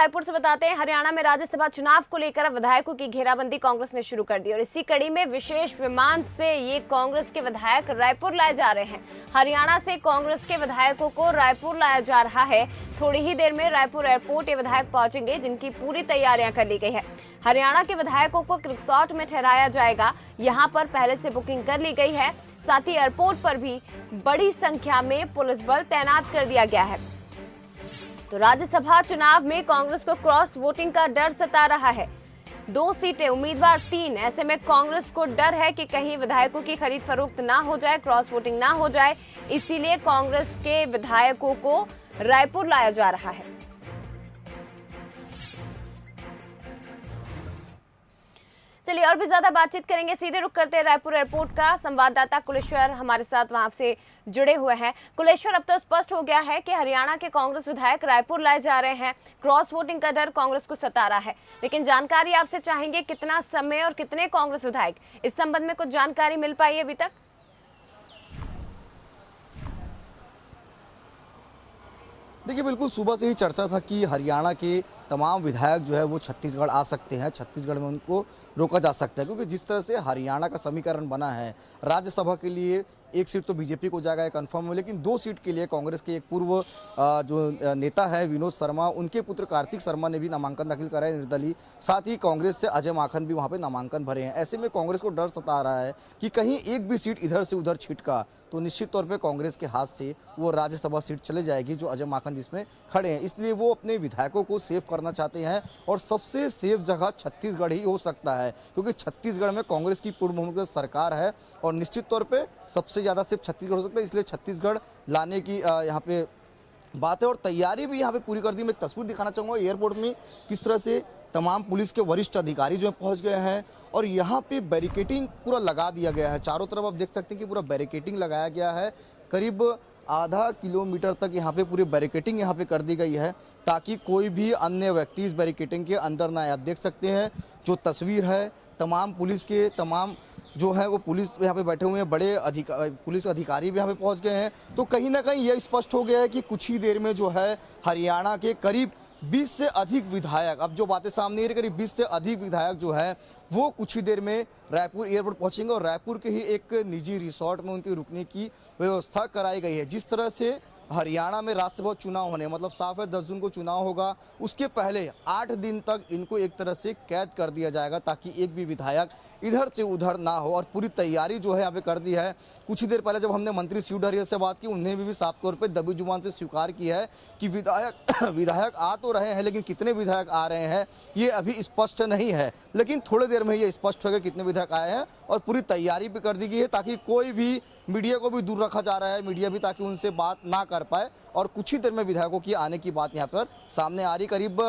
रायपुर से बताते हैं, हरियाणा में राज्यसभा चुनाव को लेकर विधायकों की घेराबंदी कांग्रेस ने शुरू कर दी और इसी कड़ी में विशेष विमान से ये कांग्रेस के विधायक रायपुर लाए जा रहे हैं। हरियाणा से कांग्रेस के विधायकों को रायपुर लाया जा रहा है। थोड़ी ही देर में रायपुर एयरपोर्ट ये विधायक पहुंचेंगे, जिनकी पूरी तैयारियां कर ली गई है। हरियाणा के विधायकों को रिसॉर्ट में ठहराया जाएगा। यहाँ पर पहले से बुकिंग कर ली गई है। साथ ही एयरपोर्ट पर भी बड़ी संख्या में पुलिस बल तैनात कर दिया गया है। तो राज्यसभा चुनाव में कांग्रेस को क्रॉस वोटिंग का डर सता रहा है। 2 सीटें, उम्मीदवार 3। ऐसे में कांग्रेस को डर है कि कहीं विधायकों की खरीद फरोख्त ना हो जाए, क्रॉस वोटिंग ना हो जाए, इसीलिए कांग्रेस के विधायकों को रायपुर लाया जा रहा है। चलिए और भी ज्यादा बातचीत करेंगे, सीधे रुक करते हैं रायपुर एयरपोर्ट का। संवाददाता कुलेश्वर हमारे साथ वहां से जुड़े हुए हैं। कुलेश्वर, अब तो स्पष्ट हो गया है कि हरियाणा के कांग्रेस विधायक रायपुर लाए जा रहे हैं। क्रॉस वोटिंग का डर कांग्रेस को सता रहा है, लेकिन जानकारी आपसे चाहेंगे, कितना समय और कितने कांग्रेस विधायक, इस संबंध में कुछ जानकारी मिल पाई है अभी तक? देखिए, बिल्कुल सुबह से ही चर्चा था कि हरियाणा के तमाम विधायक जो है वो छत्तीसगढ़ आ सकते हैं, छत्तीसगढ़ में उनको रोका जा सकता है, क्योंकि जिस तरह से हरियाणा का समीकरण बना है, राज्यसभा के लिए 1 सीट तो बीजेपी को जाएगा, कन्फर्म है, लेकिन 2 सीट के लिए कांग्रेस के एक पूर्व जो नेता है विनोद शर्मा, उनके पुत्र कार्तिक शर्मा ने भी नामांकन दाखिल करा है निर्दलीय। साथ ही कांग्रेस से अजय माखन भी वहाँ पे नामांकन भरे हैं। ऐसे में कांग्रेस को डर सता रहा है कि कहीं एक भी सीट इधर से उधर छिटका तो निश्चित तौर पर कांग्रेस के हाथ से वो राज्यसभा सीट चले जाएगी, जो अजय माखन जिसमें खड़े हैं। इसलिए वो अपने विधायकों को सेव करना चाहते हैं और सबसे सेफ जगह छत्तीसगढ़ ही हो सकता है, क्योंकि छत्तीसगढ़ में कांग्रेस की पूर्ण बहुमत सरकार है और निश्चित तौर पे सबसे ज़्यादा सिर्फ छत्तीसगढ़ हो सकता है। इसलिए छत्तीसगढ़ लाने की यहाँ पे बात है और तैयारी भी यहाँ पे पूरी कर दी। मैं एक तस्वीर दिखाना चाहूँगा एयरपोर्ट में किस तरह से तमाम पुलिस के वरिष्ठ अधिकारी जो है पहुँच गए हैं और यहाँ पे बैरिकेटिंग पूरा लगा दिया गया है। चारों तरफ आप देख सकते हैं कि पूरा बैरिकेटिंग लगाया गया है। करीब आधा किलोमीटर तक यहाँ पे पूरी बैरिकेटिंग यहाँ पे कर दी गई है, ताकि कोई भी अन्य व्यक्ति इस बैरिकेटिंग के अंदर ना आए। आप देख सकते हैं जो तस्वीर है, तमाम पुलिस के तमाम जो है वो पुलिस यहाँ पे बैठे हुए हैं, बड़े पुलिस अधिकारी भी यहाँ पे पहुँच गए हैं। तो कहीं ना कहीं यह स्पष्ट हो गया है कि कुछ ही देर में जो है हरियाणा के करीब 20 से अधिक विधायक, अब जो बातें सामने आ रही, करीब 20 से अधिक विधायक जो है वो कुछ ही देर में रायपुर एयरपोर्ट पहुंचेंगे और रायपुर के ही एक निजी रिसोर्ट में उनके रुकने की व्यवस्था कराई गई है। जिस तरह से हरियाणा में राष्ट्रसभा चुनाव होने, मतलब साफ है 10 जून को चुनाव होगा, उसके पहले 8 दिन तक इनको एक तरह से कैद कर दिया जाएगा, ताकि एक भी विधायक इधर से उधर ना हो। और पूरी तैयारी जो है यहाँ पे कर दी है। कुछ ही देर पहले जब हमने मंत्री शिव डहरिया से बात की, उन्हें भी साफ तौर पर दबी जुबान से स्वीकार किया है कि विधायक आ तो रहे हैं, लेकिन कितने विधायक आ रहे हैं ये अभी स्पष्ट नहीं है, लेकिन थोड़ी देर में ये स्पष्ट होगा कितने विधायक आए हैं। और पूरी तैयारी भी कर दी गई है, ताकि कोई भी मीडिया को भी दूर रखा जा रहा है, मीडिया भी ताकि उनसे बात ना कर पाए। और कुछ ही देर में विधायकों की आने की बात यहाँ पर सामने आ रही। करीब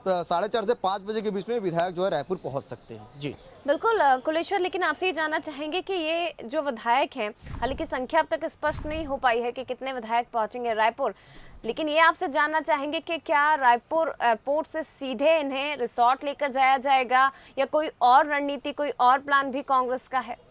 4:30 से 5 बजे के बीच में विधायक जो है रायपुर पहुँच सकते हैं। जी बिल्कुल कुलेश्वर, लेकिन आपसे ये जानना चाहेंगे कि ये जो विधायक हैं, हालांकि संख्या अब तक स्पष्ट नहीं हो पाई है कि कितने विधायक पहुंचेंगे रायपुर, लेकिन ये आपसे जानना चाहेंगे कि क्या रायपुर एयरपोर्ट से सीधे इन्हें रिसोर्ट लेकर जाया जाएगा या कोई और रणनीति, कोई और प्लान भी कांग्रेस का है?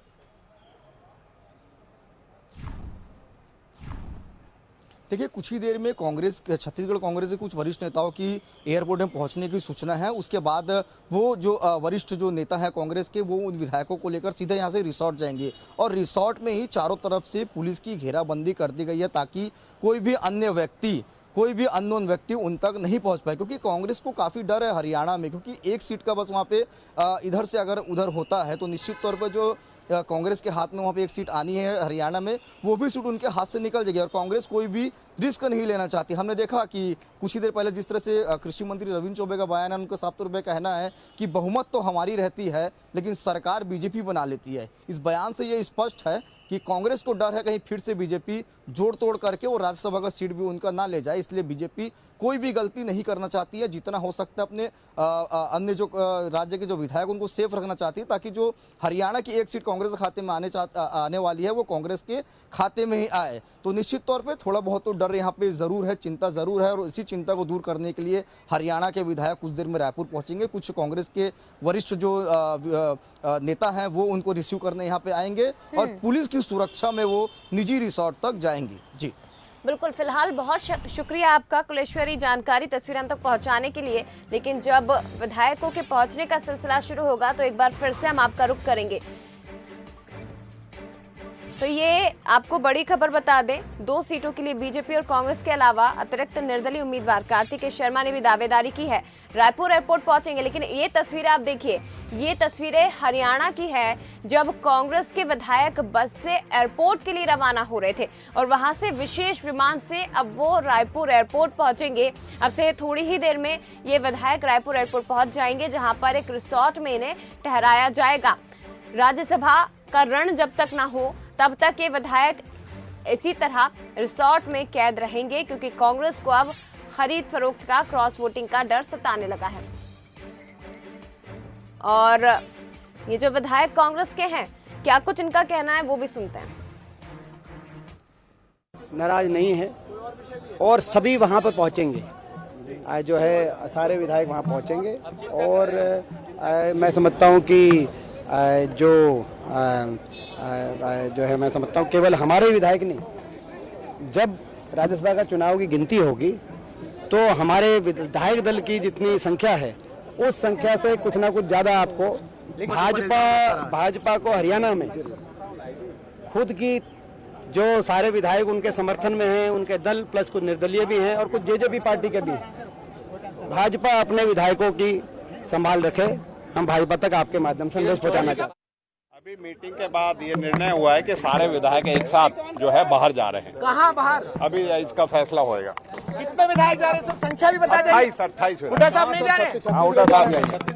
देखिए, कुछ ही देर में कांग्रेस, छत्तीसगढ़ कांग्रेस के कुछ वरिष्ठ नेताओं की एयरपोर्ट में पहुंचने की सूचना है। उसके बाद वो जो वरिष्ठ जो नेता है कांग्रेस के, वो उन विधायकों को लेकर सीधे यहां से रिसोर्ट जाएंगे और रिसोर्ट में ही चारों तरफ से पुलिस की घेराबंदी कर दी गई है, ताकि कोई भी अन्य व्यक्ति, कोई भी अननोन व्यक्ति उन तक नहीं पहुंच पाए। क्योंकि कांग्रेस को काफ़ी डर है हरियाणा में, क्योंकि 1 सीट का बस वहाँ पे इधर से अगर उधर होता है तो निश्चित तौर पर जो कांग्रेस के हाथ में वहाँ पे 1 सीट आनी है हरियाणा में, वो भी सीट उनके हाथ से निकल जाएगी और कांग्रेस कोई भी रिस्क नहीं लेना चाहती। हमने देखा कि कुछ ही देर पहले जिस तरह से कृषि मंत्री रविंद्र चौबे का बयान है, उनका साफ तौर पर कहना है कि बहुमत तो हमारी रहती है, लेकिन सरकार बीजेपी बना लेती है। इस बयान से ये स्पष्ट है कि कांग्रेस को डर है कहीं फिर से बीजेपी जोड़ तोड़ करके वो राज्यसभा का सीट भी उनका ना ले जाए। इसलिए बीजेपी कोई भी गलती नहीं करना चाहती है, जितना हो सकता है अपने अन्य जो राज्य के जो विधायक उनको सेफ रखना चाहती है, ताकि जो हरियाणा की 1 सीट कांग्रेस के खाते में आने वाली है वो कांग्रेस के खाते में ही आए। तो निश्चित तौर पर थोड़ा बहुत तो डर यहाँ पे जरूर है, चिंता जरूर है, और इसी चिंता को दूर करने के लिए हरियाणा के विधायक कुछ देर में रायपुर पहुंचेंगे। कुछ कांग्रेस के वरिष्ठ जो नेता हैं वो उनको रिसीव करने यहाँ पे आएंगे और पुलिस की सुरक्षा में वो निजी रिसोर्ट तक जाएंगी। जी बिल्कुल, फिलहाल बहुत शुक्रिया आपका कुलेश्वरी जानकारी तस्वीर हम तक पहुंचाने के लिए। लेकिन जब विधायकों के पहुंचने का सिलसिला शुरू होगा तो एक बार फिर से हम आपका रुख करेंगे। तो ये आपको बड़ी खबर बता दें, 2 सीटों के लिए बीजेपी और कांग्रेस के अलावा अतिरिक्त निर्दलीय उम्मीदवार कार्तिकेय शर्मा ने भी दावेदारी की है। रायपुर एयरपोर्ट पहुंचेंगे। लेकिन ये तस्वीरें आप देखिए, ये तस्वीरें हरियाणा की है जब कांग्रेस के विधायक बस से एयरपोर्ट के लिए रवाना हो रहे थे और वहां से विशेष विमान से अब वो रायपुर एयरपोर्ट पहुंचेंगे। अब से थोड़ी ही देर में ये विधायक रायपुर एयरपोर्ट पहुंच जाएंगे, जहां पर एक रिसोर्ट में इन्हें ठहराया जाएगा। राज्यसभा का रण जब तक ना हो तब तक ये विधायक इसी तरह रिसोर्ट में कैद रहेंगे, क्योंकि कांग्रेस को अब खरीद फरोख्त का, क्रॉस वोटिंग का डर सताने लगा है। और ये जो विधायक कांग्रेस के हैं, क्या कुछ इनका कहना है वो भी सुनते हैं। नाराज नहीं है और सभी वहां पर पहुंचेंगे, जो है सारे विधायक वहां पहुंचेंगे। और मैं समझता हूं कि जो है मैं समझता हूँ केवल हमारे विधायक नहीं, जब राज्यसभा का चुनाव की गिनती होगी तो हमारे विधायक दल की जितनी संख्या है उस संख्या से कुछ ना कुछ ज्यादा आपको भाजपा को हरियाणा में खुद की जो सारे विधायक उनके समर्थन में हैं, उनके दल प्लस कुछ निर्दलीय भी हैं और कुछ जेजेपी पार्टी के भी हैं। भाजपा अपने विधायकों की संभाल रखे, हम भाजपा तक आपके माध्यम से संदेश पहुंचाना चाहते हैं। अभी मीटिंग के बाद ये निर्णय हुआ है कि सारे विधायक एक साथ जो है बाहर जा रहे हैं। कहाँ बाहर? अभी इसका फैसला होएगा। कितने विधायक जा रहे हैं? संख्या भी बता दें। 28 हुड्डा साहब नहीं जा रहे? हाँ, हुड्डा साहब जाएंगे।